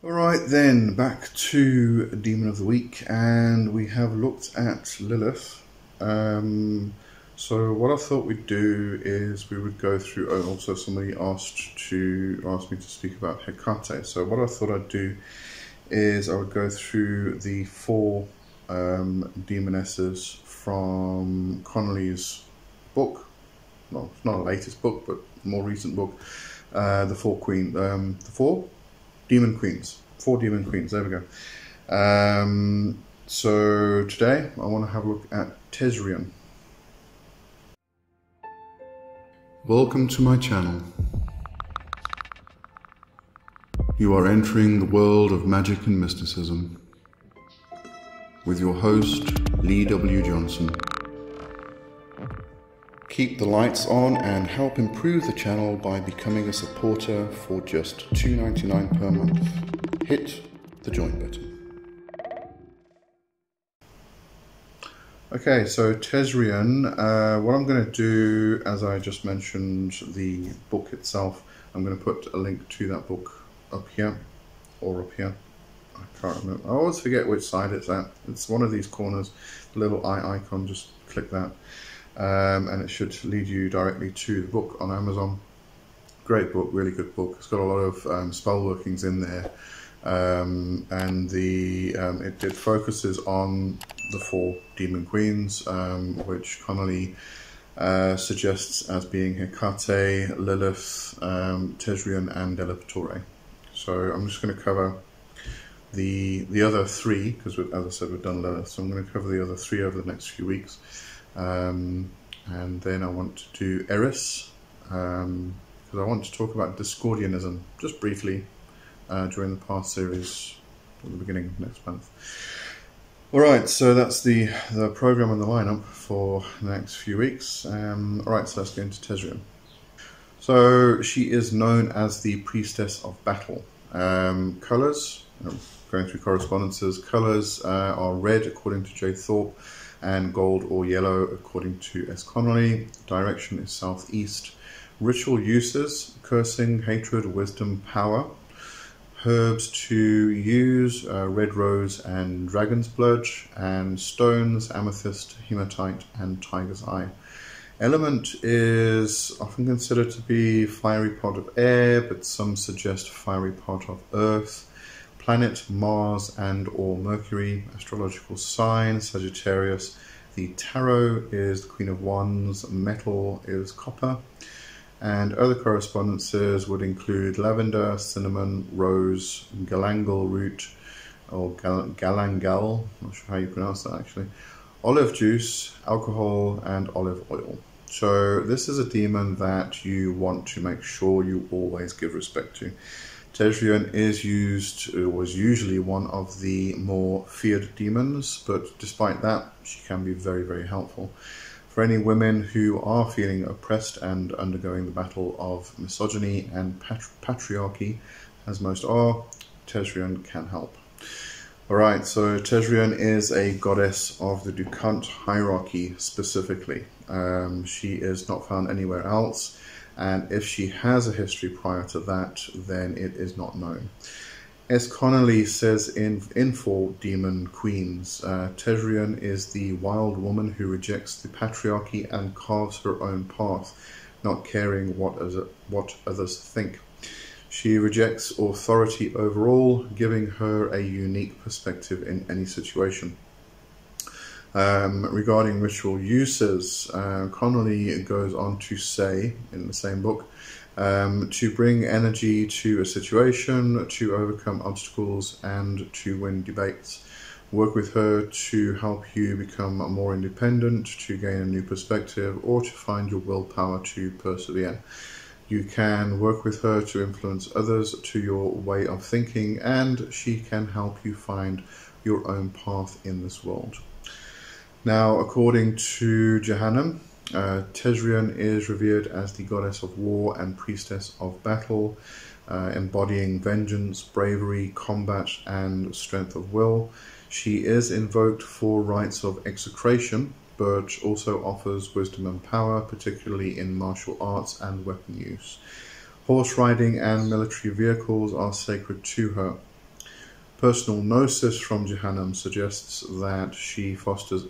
Alright then, back to Demon of the Week, and we have looked at Lilith. So what I thought we'd do is we would go through, also somebody asked me to speak about Hecate. So what I thought I'd do is I would go through the four demonesses from Connolly's book. Well, it's not a latest book, but more recent book. The four demon queens. Four demon queens, there we go. So today I want to have a look at Tesrian. Welcome to my channel. You are entering the world of magic and mysticism with your host, Lee W. Johnson. Keep the lights on and help improve the channel by becoming a supporter for just $2.99 per month. Hit the join button. Okay, so Tesrian, what I'm going to do, as I just mentioned, the book itself, I'm going to put a link to that book up here, or up here. I can't remember. I always forget which side it's at. It's one of these corners, the little eye icon, just click that. And it should lead you directly to the book on Amazon. Great book, really good book. It's got a lot of spell workings in there, and it focuses on the four demon queens, which Connolly suggests as being Hecate, Lilith, Tesrian, and Delapature. So I'm just going to cover the other three, because as I said, we've done Lilith, so I'm going to cover the other three over the next few weeks. And then I want to do Eris, because I want to talk about Discordianism just briefly during the past series at the beginning of next month. Alright, so that's the program and the lineup for the next few weeks. Alright, so let's get into Tesrian. So she is known as the Priestess of Battle. Colours, going through correspondences, colours are red according to J. Thorpe, and gold or yellow according to S. Connolly. Direction is southeast. Ritual uses: cursing, hatred, wisdom, power. Herbs to use: red rose and dragon's blood, and stones: amethyst, hematite, and tiger's eye. Element is often considered to be fiery part of air, but some suggest fiery part of earth. Planet: Mars and or Mercury. Astrological sign: Sagittarius. The tarot is the Queen of Wands. Metal is copper. And other correspondences would include lavender, cinnamon, rose, galangal root, or galangal, not sure how you pronounce that actually, olive juice, alcohol, and olive oil. So this is a demon that you want to make sure you always give respect to. Tesrian was usually one of the more feared demons, but despite that, she can be very, very helpful. For any women who are feeling oppressed and undergoing the battle of misogyny and patriarchy, as most are, Tesrian can help. Alright, so Tesrian is a goddess of the Dukant hierarchy specifically. She is not found anywhere else. And if she has a history prior to that, then it is not known. S. Connolly says in For Demon Queens, Tesrian is the wild woman who rejects the patriarchy and carves her own path, not caring what others think. She rejects authority overall, giving her a unique perspective in any situation. Regarding ritual uses, Connolly goes on to say, in the same book, to bring energy to a situation, to overcome obstacles, and to win debates. Work with her to help you become more independent, to gain a new perspective, or to find your willpower to persevere. You can work with her to influence others to your way of thinking, and she can help you find your own path in this world. Now, according to Jehannam, Tesrian is revered as the goddess of war and priestess of battle, embodying vengeance, bravery, combat, and strength of will. She is invoked for rites of execration, but also offers wisdom and power, particularly in martial arts and weapon use. Horse riding and military vehicles are sacred to her. Personal gnosis from Jehannam suggests that she fosters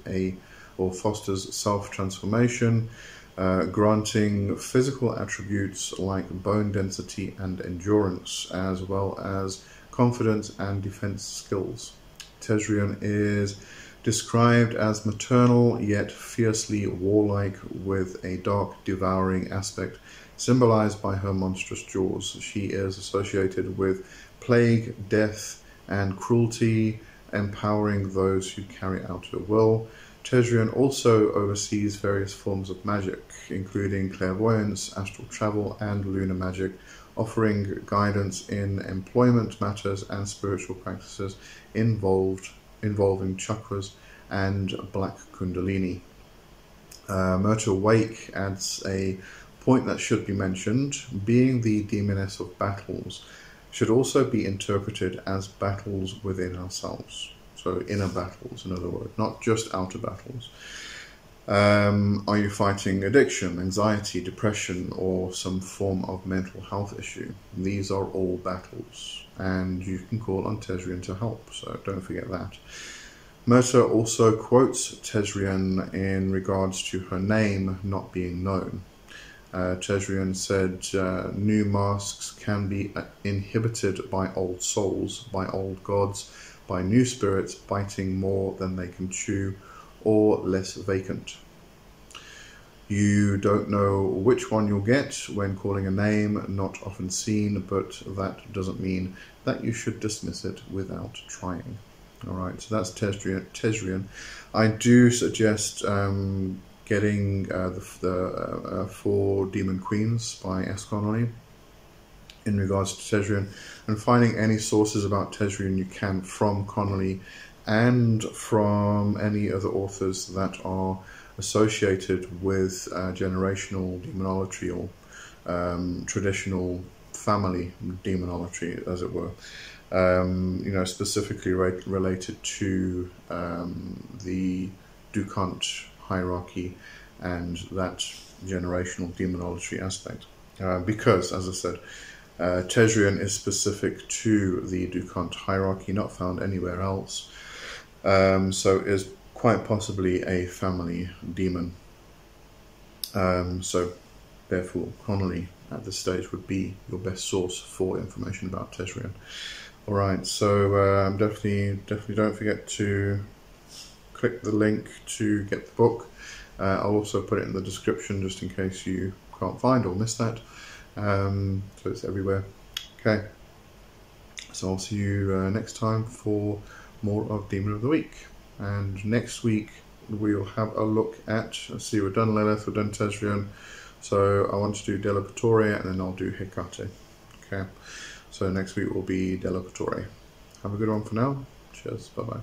self-transformation, granting physical attributes like bone density and endurance, as well as confidence and defense skills. Tezrian is described as maternal yet fiercely warlike, with a dark, devouring aspect symbolized by her monstrous jaws. She is associated with plague, death, and cruelty, empowering those who carry out her will. Tezrian also oversees various forms of magic, including clairvoyance, astral travel, and lunar magic, offering guidance in employment matters and spiritual practices involving chakras and black kundalini. Myrtle Wake adds a point that should be mentioned. Being the demoness of battles should also be interpreted as battles within ourselves. So inner battles, in other words, not just outer battles. Are you fighting addiction, anxiety, depression, or some form of mental health issue? These are all battles, and you can call on Tezrian to help, so don't forget that. Myrta also quotes Tezrian in regards to her name not being known. Tezrian said, new masks can be inhibited by old souls, by old gods, by new spirits biting more than they can chew, or less vacant. You don't know which one you'll get when calling a name not often seen, but that doesn't mean that you should dismiss it without trying. Alright, so that's Tezrian. I do suggest getting the 4 Demon Queens by S. Connolly in regards to Tezrian, and finding any sources about Tezrian you can from Connolly and from any other authors that are associated with generational demonology or traditional family demonology, as it were. Specifically related to the Dukant hierarchy and that generational demonology aspect. Because, as I said, Tezrian is specific to the Dukant hierarchy, not found anywhere else. So is quite possibly a family demon. So therefore, Connolly at this stage would be your best source for information about Tezrian. Alright, so definitely don't forget to click the link to get the book. I'll also put it in the description just in case you can't find or miss that. So it's everywhere. Okay, so I'll see you next time for more of Demon of the Week. And next week we'll have a look at, let's see, we've done Lilith, we've done Tezrian, so I want to do Delapatori and then I'll do Hecate. Okay, so next week will be Delapatori. Have a good one for now. Cheers, bye bye.